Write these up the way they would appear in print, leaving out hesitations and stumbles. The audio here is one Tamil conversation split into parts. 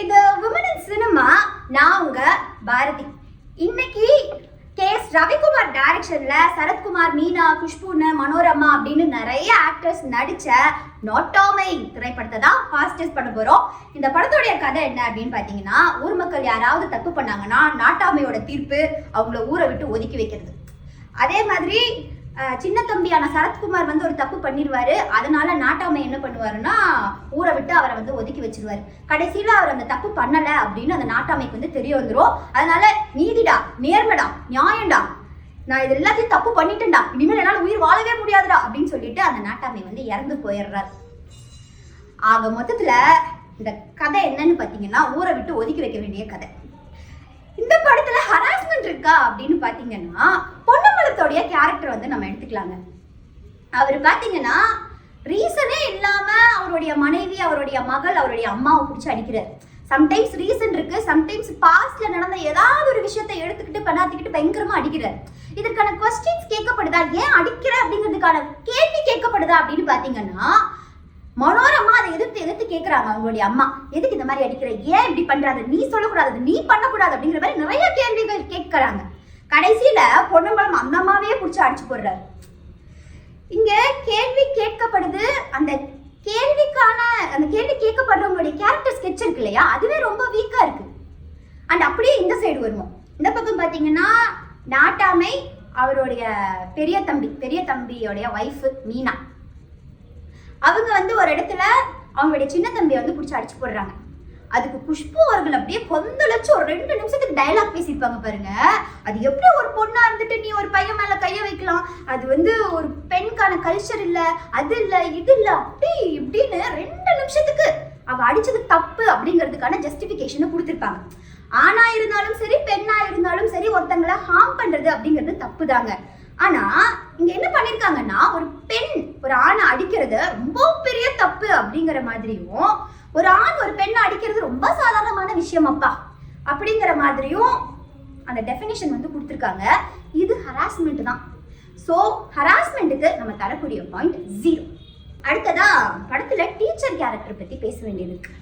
இது விமன் இன் சினிமா. நான் உங்க பாரதி. இன்னைக்கு கேஎஸ் ரவிக்குமார் டைரக்ஷன்ல சரத்குமார், மீனா, குஷ்புன்னு, மனோரமா அப்படின்னு நிறைய ஆக்டர்ஸ் நடிச்ச நாட்டாமை திரைப்படத்தை தான் ஃபாஸ்டஸ்ட் பண்ண போறோம். இந்த படத்தோடைய கதை என்ன அப்படின்னு பாத்தீங்கன்னா, ஊர் மக்கள் யாராவது தப்பு பண்ணாங்கன்னா நாட்டாமையோட தீர்ப்பு அவங்கள ஊரை விட்டு ஒதுக்கி வைக்கிறது. அதே மாதிரி சின்ன தம்பியான சரத்குமார் வந்து ஒரு தப்பு பண்ணிடுவாரு. அதனால நாட்டாமை என்ன பண்ணுவாருன்னா ஊரை விட்டு அவரை வந்து ஒதுக்கி வச்சிருவாரு. கடைசியில அவர் அந்த தப்பு பண்ணல அப்படின்னு அந்த நாட்டாமைக்கு வந்து தெரிய வந்துடும். அதனால நீதிடா, நேர்மடா, நியாயம்டா, நான் இது எல்லாத்தையும் தப்பு பண்ணிட்டேன்டா, இனிமேல் என்னால உயிர் வாழவே முடியாதுடா அப்படின்னு சொல்லிட்டு அந்த நாட்டாமை வந்து இறந்து போயிடுறாரு. ஆக மொத்தத்துல இந்த கதை என்னன்னு பாத்தீங்கன்னா, ஊரை விட்டு ஒதுக்கி வைக்க வேண்டிய கதை. இந்த படத்துல ஹராஸ்மெண்ட் இருக்கா அப்படின்னு பாத்தீங்கன்னா, பொன்னம்பலத்தோடைய கேரக்டர் வந்து நம்ம எடுத்துக்கலாங்க. அவர் பாத்தீங்கன்னா ரீசனே இல்லாம அவருடைய மனைவி, அவருடைய மகள், அவருடைய அம்மாவை பிடிச்சி அடிக்கிறார். சம்டைம்ஸ் ரீசன் இருக்கு, சம்டைம்ஸ் பாஸ்ட்ல நடந்த ஏதாவது ஒரு விஷயத்தை எடுத்துக்கிட்டு பெண்ணாத்திக்கிட்டு பயங்கரமா அடிக்கிறார். இதற்கான கொஸ்டின்ஸ் கேட்கப்படுதா, ஏன் அடிக்கிற அப்படிங்கிறதுக்கான கேள்வி கேட்கப்படுதா அப்படின்னு பாத்தீங்கன்னா, மனோரமா அதை எதிர்த்து கேட்கறாங்க. அவங்களுடைய அம்மா, எதுக்கு இந்த மாதிரி அடிக்கிற, ஏன் இப்படி பண்றாது, நீ சொல்லக்கூடாது, நீ பண்ணக்கூடாது அப்படிங்கிற மாதிரி நிறைய கேள்விகள் கேட்கறாங்க. கடைசியில பொன்னம்பலம் அந்த அம்மாவே பிடிச்சி அடிச்சு போடுறாரு. இங்க கேள்வி கேட்கப்படுது. அந்த கேள்வி கேட்கப்படுறவங்களுடைய கேரக்டர் ஸ்கெட்ச் இருக்கு இல்லையா, அதுவே ரொம்ப வீக்கா இருக்கு. அண்ட் அப்படியே இந்த சைடு வருவோம். இந்த பக்கம் பாத்தீங்கன்னா நாட்டாமை, அவருடைய பெரிய தம்பியோடைய ஒய்ஃப் மீனா, அவங்க வந்து ஒரு இடத்துல அவங்களுடைய சின்ன தம்பியை வந்து பிடிச்சி அடிச்சு போடுறாங்க. அதுக்கு குஷ்பு அவர்கள் அப்படியே கொந்தளிச்சு ஒரு 2 நிமிஷத்துக்கு டயலாக் பேசியிருப்பாங்க பாருங்க. அது எப்படி ஒரு பொண்ணா இருந்துட்டு நீ ஒரு பையன் மேல கைய வைக்கலாம், அது வந்து ஒரு பெண்கான கல்ச்சர் இல்ல, அது இல்ல, இது இல்ல, அப்படி இப்படின்னு 2 நிமிஷத்துக்கு அவ அடிச்சது தப்பு அப்படிங்கிறதுக்கான ஜஸ்டிபிகேஷனை கொடுத்துருப்பாங்க. ஆணா இருந்தாலும் சரி, பெண்ணா இருந்தாலும் சரி, ஒருத்தங்களை ஹார்ம் பண்றது அப்படிங்கிறது தப்பு தாங்க. ஆனா இங்க என்ன பண்ணிருக்காங்கன்னா, ஒரு பெண் ஒரு ஆணை அடிக்கிறது ரொம்ப பெரிய தப்பு அப்படிங்கிற மாதிரியும், ஒரு ஆண் ஒரு பெண்ணை அடிக்கிறது ரொம்ப சாதாரணமான விஷயம் அப்பா அப்படிங்கிற மாதிரியும் அந்த டெஃபினிஷன் வந்து கொடுத்துருக்காங்க. இது ஹராஸ்மெண்ட் தான். ஸோ ஹராஸ்மெண்ட்டுக்கு நம்ம தரக்கூடிய பாயிண்ட் 0. அடுத்ததா படத்துல டீச்சர் கேரக்டர் பத்தி பேச வேண்டியது இருக்கு.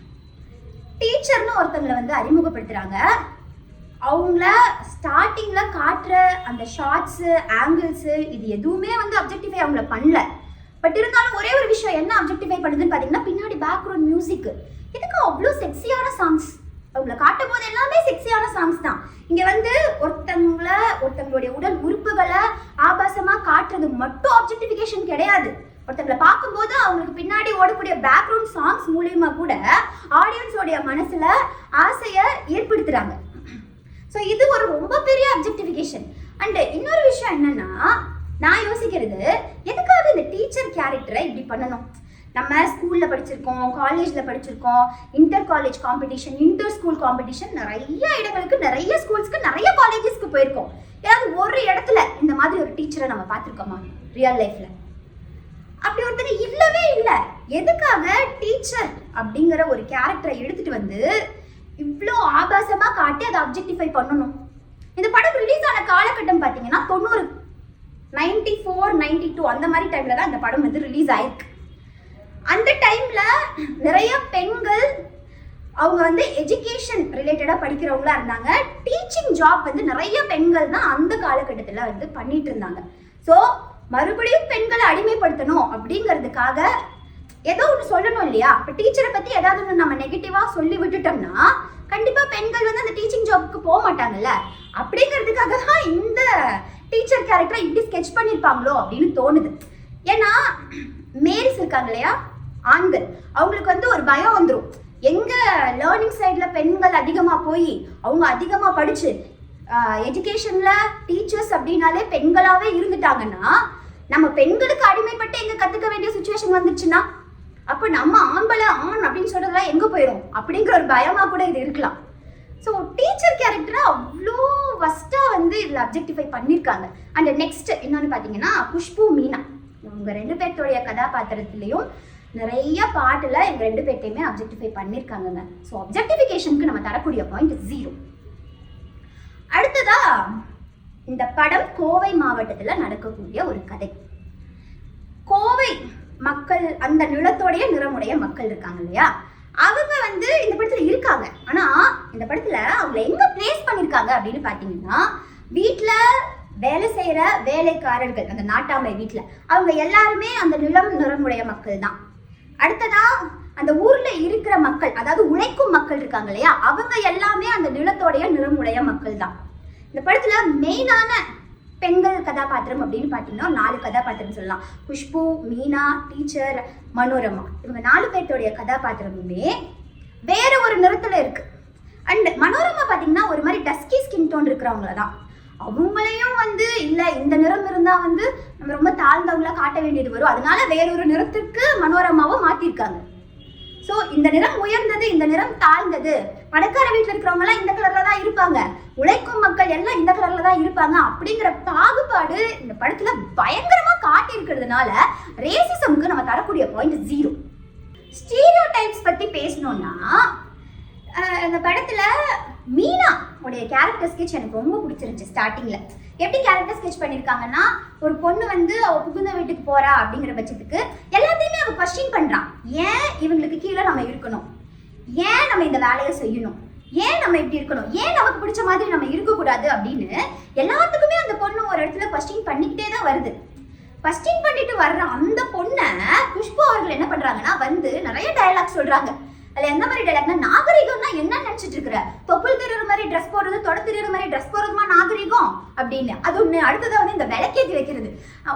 டீச்சர்னு ஒருத்தங்களை வந்து அறிமுகப்படுத்துறாங்க. அவங்கள ஸ்டார்டிங்ல காட்டுற அந்த ஷார்ட்ஸு, ஆங்கிள்ஸு, இது எதுவுமே வந்து அப்ஜெக்டிஃபை அவங்கள பண்ணல. பட் இருந்தாலும் ஒரே ஒரு விஷயம் என்ன அப்ஜெக்டிஃபை பண்ணுதுன்னு பார்த்தீங்கன்னா, பின்னாடி பேக்ரவுண்ட் மியூசிக். இதுக்கு அவ்வளோ செக்ஸியான சாங்ஸ் அவங்கள காட்டும் போது எல்லாமே செக்ஸியான சாங்ஸ் தான். இங்க வந்து ஒருத்தங்களுடைய உடல் உறுப்புகளை ஆபாசமா காட்டுறது மட்டும் அப்ஜெக்டிஃபிகேஷன் கிடையாது. ஒருத்தங்களை பார்க்கும்போது அவங்களுக்கு பின்னாடி ஓடக்கூடிய பேக்ரவுண்ட் சாங்ஸ் மூலியமா கூட ஆடியன்ஸோடைய மனசுல ஆசையை ஏற்படுத்துறாங்க. ஸோ இது ஒரு ரொம்ப பெரிய அப்ஜெக்டிஃபிகேஷன். அண்ட் இன்னொரு விஷயம் என்னன்னா, நான் யோசிக்கிறது, எதுக்காக இந்த டீச்சர் கேரக்டரை இப்படி பண்ணணும்? நம்ம ஸ்கூல்ல படிச்சிருக்கோம், காலேஜ்ல படிச்சிருக்கோம், inter college competition, inter school competition, நிறைய இடங்களுக்கு, நிறைய ஸ்கூல்ஸ்க்கு, நிறைய காலேஜஸ்க்கு போயிருக்கோம். ஏதாவது ஒரு இடத்துல இந்த மாதிரி ஒரு டீச்சரை நம்ம பார்த்துருக்கோமா ரியல் லைஃப்ல? அப்படி ஒருத்தர் இல்லவே இல்லை. எதுக்காக டீச்சர் அப்படிங்கிற ஒரு கேரக்டரை எடுத்துட்டு வந்து இவ்வளோ ஆபாசமா காட்டி அதை அப்ஜெக்டிஃபை பண்ணணும்? இந்த படம் ரிலீஸ் ஆன காலகட்டம் பார்த்தீங்கன்னா 90, 94, 92 அந்த மாதிரி டைம்ல தான் இந்த படம் வந்து ரிலீஸ் ஆயிருக்கு. அந்த டைம்ல நிறைய பெண்கள் அவங்க வந்து எஜுகேஷன் ரிலேட்டடா படிக்கிறவங்களா இருந்தாங்க. டீச்சிங் ஜாப் வந்து நிறைய பெண்கள் தான் அந்த காலகட்டத்தில் வந்து பண்ணிட்டு இருந்தாங்க. ஸோ மறுபடியும் பெண்களை அடிமைப்படுத்தணும் அப்படிங்கிறதுக்காக ஏதோ ஒன்று சொல்லணும் இல்லையா? இப்போ டீச்சரை பத்தி ஏதாவது ஒன்று நம்ம நெகட்டிவா சொல்லி விட்டுட்டோம்னா கண்டிப்பா பெண்கள் வந்து அந்த டீச்சிங் ஜாப்க்கு போக மாட்டாங்கல்ல. அப்படிங்கிறதுக்காக தான் இந்த டீச்சர் கேரக்டரை இப்படி ஸ்கெட்ச் பண்ணியிருப்பாங்களோ அப்படின்னு தோணுது. ஏன்னா மேல்ஸ் இருக்காங்க இல்லையா, ஆண்கள், அவங்களுக்கு வந்து ஒரு பயம் வந்துடும். எங்க லேர்னிங் சைட்ல பெண்கள் அதிகமா போய் அவங்க அதிகமா படிச்சு எஜுகேஷன்ல டீச்சர்ஸ் அப்படின்னாலே பெண்களாவே இருந்துட்டாங்கன்னா, நம்ம பெண்களுக்கு அடிமைப்பட்டு எங்க கத்துக்க வேண்டிய சுச்சுவேஷன் வந்துச்சுன்னா அப்போ நம்ம ஆண் அப்படின்னு சொல்றதுலாம் எங்க போயிடும் அப்படிங்கிற ஒரு பயமா கூட இது இருக்கலாம். ஸோ டீச்சர் கேரக்டரை அவ்வளோ ஃபஸ்ட்டா வந்து இதில் அப்ஜெக்டிஃபை பண்ணியிருக்காங்க. அண்ட் நெக்ஸ்ட் இன்னொன்று பார்த்தீங்கன்னா, குஷ்பு, மீனா, இவங்க 2 பேர்த்தோடைய கதாபாத்திரத்துலையும் நிறைய பாட்டில் இவங்க 2 பேர்த்தையுமே அப்ஜெக்டிஃபை பண்ணியிருக்காங்கங்க. ஸோ அப்ஜெக்டிஃபிகேஷனுக்கு நம்ம தரக்கூடிய பாயிண்ட் 0. அடுத்ததா இந்த படம் கோவை மாவட்டத்தில் நடக்கக்கூடிய ஒரு கதை. கோவை மக்கள், அந்த நிலத்தோடைய நிறமுடைய மக்கள் இருக்காங்க இல்லையா, அவங்க வந்து இந்த படத்துல இருக்காங்க. இந்த படத்துல அவங்கள எங்க பிளேஸ் பண்ணிருக்காங்க அப்படின்னு பாத்தீங்கன்னா, வீட்டுல வேலை செய்யற வேலைக்காரர்கள், அந்த நாட்டாமை வீட்டுல அவங்க எல்லாருமே அந்த நிறமுடைய மக்கள் தான். அடுத்ததா அந்த ஊர்ல இருக்கிற மக்கள், அதாவது உழைக்கும் மக்கள் இருக்காங்க இல்லையா, அவங்க எல்லாமே அந்த நிலத்தோடைய நிறமுடைய மக்கள் தான். இந்த படத்துல மெயினான பெண்கள் கதாபாத்திரம் அப்படின்னு பாத்தீங்கன்னா 4 கதாபாத்திரம் சொல்லலாம். குஷ்பு, மீனா, டீச்சர், மனோரமா. இவங்க 4 பேர்த்தோடைய கதாபாத்திரமுமே வேற ஒரு நிறத்துல இருக்கு. அண்ட் மனோரமா பாத்தீங்கன்னா ஒரு மாதிரி டஸ்கி ஸ்கின் டோன் இருக்கிறவங்கள தான். அவங்களையும் இல்ல இந்த நிறம் இருந்தா நம்ம ரொம்ப தாழ்ந்தவங்களா காட்ட வேண்டியது வரும், அதனால வேறொரு நிறத்துக்கு மனோரமாவை மாத்திருக்காங்க. சோ இந்த நிறம் உயர்ந்தது, இந்த நிறம் தாழ்ந்தது, பணக்கார வீட்டுல இருக்கிறவங்க எல்லாம் இந்த கலர்ல தான் இருப்பாங்க, உழைக்கும் மக்கள் எல்லாம் இந்த கலர்ல தான் இருப்பாங்க அப்படிங்கிற பாகுபாடு இந்த படத்துல பயங்கரமா காட்டி இருக்கிறதுனால ரேசிசம்க்கு நம்ம தரக்கூடிய பாயிண்ட் 0. ஸ்டீரியோ டைப்ஸ் பத்தி பேசணும்னா, இந்த படத்துல மீனா உடைய கேரக்டர் ஸ்கெட்ச் எனக்கு ரொம்ப பிடிச்சிருந்துச்சு. ஸ்டார்டிங்ல எப்படி கேரக்டர் ஸ்கெட்ச் பண்ணிருக்காங்கன்னா, ஒரு பொண்ணு அவ புகுந்த வீட்டுக்கு போறா அப்படிங்கிற பட்சத்துக்கு எல்லாத்தையுமே அவ கொஸ்டின் பண்றான். ஏன் இவங்களுக்கு கீழே நம்ம இருக்கணும், ஏன் நம்ம இந்த வேலையை செய்யணும், ஏன் நம்ம இப்படி இருக்கணும், ஏன் நமக்கு பிடிச்ச மாதிரி நம்ம இருக்கக்கூடாது அப்படின்னு எல்லாத்துக்குமே அந்த பொண்ணு ஒரு இடத்துல கொஸ்டின் பண்ணிக்கிட்டே தான் வருது. கொஸ்டின் பண்ணிட்டு வர்ற அந்த பொண்ணை குஷ்பு அவர்கள் என்ன பண்றாங்கன்னா நிறைய டயலாக் சொல்றாங்க. அதுல எந்த மாதிரி டயலாக்னா, நாகரிகம்னா என்ன நினைச்சிட்டு இருக்கிற, தொப்புள் தெரியுற மாதிரி ட்ரெஸ் போடுறது, தொட தெரியுற மாதிரி ட்ரெஸ் போடுறதுமா நாகரிகம் அப்படின்னு. அது ஒண்ணு. அடுத்தது இந்த விளக்கேத்தி வைக்கிறது.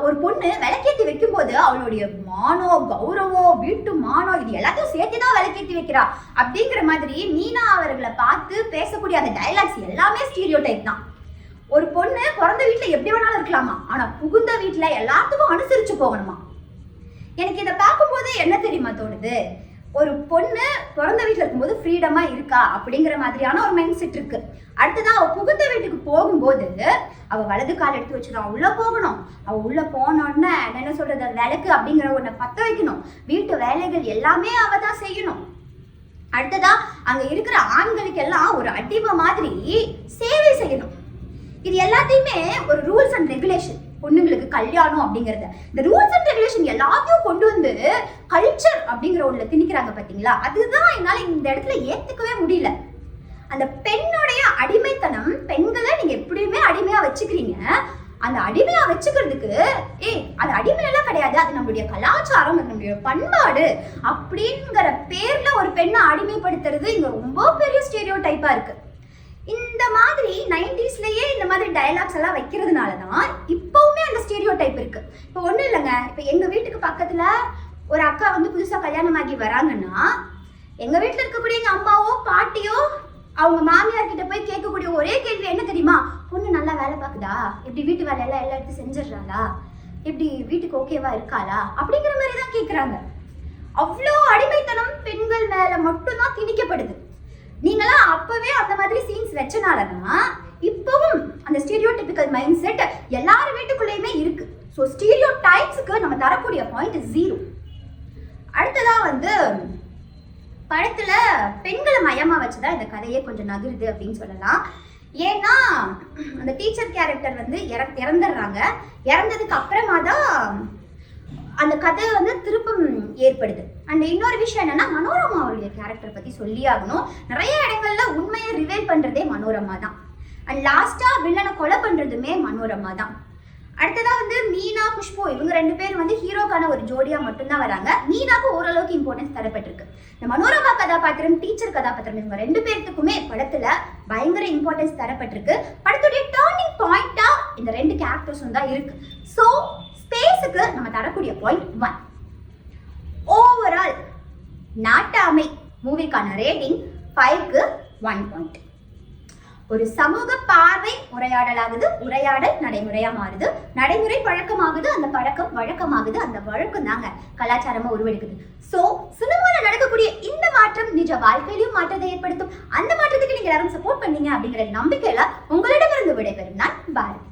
ஒரு பொண்ணு விளக்கேத்தி வைக்கும் போது அவளுடைய மானம், கௌரவம், வீட்டு மானம் இது எல்லாத்தையும் சேர்த்துதான் விளக்கேத்தி வைக்கிறா அப்படிங்கிற மாதிரி மீனா அவர்களை பார்த்து பேசக்கூடிய அந்த டயலாக்ஸ் எல்லாமே ஸ்டீரியோ டைப் தான். ஒரு பொண்ணு பிறந்த வீட்டுல எப்படி வேணாலும் இருக்கலாமா, ஆனா புகுந்த வீட்டுல எல்லாத்துக்கும் அனுசரிச்சு போகணுமா. எனக்கு இதை பார்க்கும்போது என்ன தெரியுமா தோணுது, ஒரு பொண்ணு பிறந்த வீட்டுல இருக்கும்போது ஃப்ரீடமா இருக்கா அப்படிங்கிற மாதிரியான ஒரு மைண்ட் செட் இருக்கு. அடுத்ததான் அவ புகுந்த வீட்டுக்கு போகும்போது அவ வலது கால் எடுத்து வச்சுதான் உள்ள போகணும். அவ உள்ள போனோடனே என்ன சொல்றது, விளக்கு அப்படிங்கிற ஒன்ன பத்த வைக்கணும், வீட்டு வேலைகள் எல்லாமே அவ தான் செய்யணும். அடுத்ததா அங்க இருக்கிற ஆண்களுக்கு எல்லாம் ஒரு அடிமை மாதிரி சேவை செய்யணும். இது எல்லாத்தையுமே ஒரு ரூல்ஸ் அண்ட் ரெகுலேஷன். பொண்ணுங்களுக்கு கல்யாணம் அப்படிங்கறது, இந்த ரூல்ஸ் அண்ட் ரெகுலேஷன் எல்லாத்தையும் கொண்டு கல்ச்சர் அப்படிங்கிற ஒண்ணுல திணிக்கிறாங்க பாத்தீங்களா. அதுதான் என்னால இந்த இடத்துல ஏத்துக்கவே முடியல. அந்த பெண்ணுடைய அடிமைத்தனம், பெண்களை நீங்க எப்படியுமே அடிமையா வச்சுக்கிறீங்க. அந்த அடிமையா வச்சுக்கிறதுக்கு அது அடிமையெல்லாம் கிடையாது, அது நம்மளுடைய கலாச்சாரம், அது நம்மளுடைய பண்பாடு அப்படிங்கிற பேர்ல ஒரு பெண்ணை அடிமைப்படுத்துறது இங்க ரொம்ப பெரிய ஸ்டீரியோ டைப்பா இருக்கு. இந்த மாதிரி 90ஸ்லயே இந்த மாதிரி டயலாக்ஸ் எல்லாம் வைக்கிறதுனாலதான் இப்பவுமே அந்த ஸ்டீரியோ டைப் இருக்கு. இப்போ ஒண்ணும் இல்லைங்க, இப்ப எங்க வீட்டுக்கு பக்கத்துல ஒரு அக்கா புதுசா கல்யாணம் ஆகி வராங்கன்னா, எங்க வீட்டுல இருக்கக்கூடிய எங்க அம்மாவோ பாட்டியோ அவங்க மாமியார் கிட்ட போய் கேட்கக்கூடிய ஒரே கேள்வி என்ன தெரியுமா, பொண்ணு நல்லா வேலை பார்க்குதா, இப்படி வீட்டு வேலை எல்லாம் எல்லா இடத்தையும் செஞ்சிடறாளா, இப்படி வீட்டுக்கு ஓகேவா இருக்காளா அப்படிங்கிற மாதிரி தான் கேட்கறாங்க. அவ்வளோ அடிமைத்தனம் பெண்கள் மேல மட்டும்தான் திணிக்கப்படுது. நீங்களாம் அப்பவே அந்த மாதிரி சீன்ஸ் வச்சனாலதான் இப்பவும் அந்த ஸ்டீரியோடைபிக்கல் மைண்ட் செட் எல்லார் வீட்டுக்குள்ளேயுமே இருக்கு. ஸோ ஸ்டீரியோ டைப்ஸுக்கு நம்ம தரக்கூடிய பாயிண்ட் 0. அடுத்ததா படத்துல பெண்களை மையமா வச்சுதான் இந்த கதையே கொஞ்சம் நகருது அப்படின்னு சொல்லலாம். ஏன்னா அந்த டீச்சர் கேரக்டர் இறந்துடுறாங்க. இறந்ததுக்கு அப்புறமா தான் அந்த கதை திருப்பம் ஏற்படுது. அண்ட் இன்னொரு விஷயம் என்னன்னா, மனோரமா அவருடைய கேரக்டர் பத்தி சொல்லி ஆகணும். நிறைய இடங்கள்ல உண்மையை ரிவீல் பண்றதே மனோரமா தான். அண்ட் லாஸ்டா வில்லனை கொலை பண்றதுமே மனோரமா தான். அடுத்ததா மீனா, குஷ்பு இவங்க 2 பேரும் ஹீரோக்கான ஒரு ஜோடியா மட்டும்தான் வராங்க. மீனாக்கு ஓரளவுக்கு இம்பார்ட்டன்ஸ் தரப்பட்டிருக்கு. இந்த மனோரமா கதாபாத்திரம், டீச்சர் கதாபாத்திரம் இவங்க 2 பேர்த்துக்குமே படத்துல பயங்கர இம்பார்ட்டன்ஸ் தரப்பட்டிருக்கு. படத்துடைய டர்னிங் பாயிண்டா இந்த 2 கேரக்டர்ஸும் தான் இருக்கு. ஸோ ஸ்பேஸுக்கு நம்ம தரக்கூடிய பாயிண்ட் 1. ஓவரால் நாட்டாமை மூவிக்கான ரேட்டிங் 5க்கு 1 பாயிண்ட். ஒரு சமூக பார்வை உரையாடலாகுது, உரையாடல் நடைமுறையா மாறுது, நடைமுறை பழக்கமாகுது, அந்த பழக்கம் வழக்கமாகுது, அந்த வழக்கம் தாங்க கலாச்சாரமா உருவெடுக்குது. சோ சினிமால நடக்கக்கூடிய இந்த மாற்றம் நிஜ வாழ்க்கையிலும் மாற்றத்தை ஏற்படுத்தும். அந்த மாற்றத்துக்கு நீங்க எல்லாரும் சப்போர்ட் பண்ணீங்க அப்படிங்கிற நம்பிக்கையில உங்களிடமிருந்து விடைபெறும் நான் பாரதி.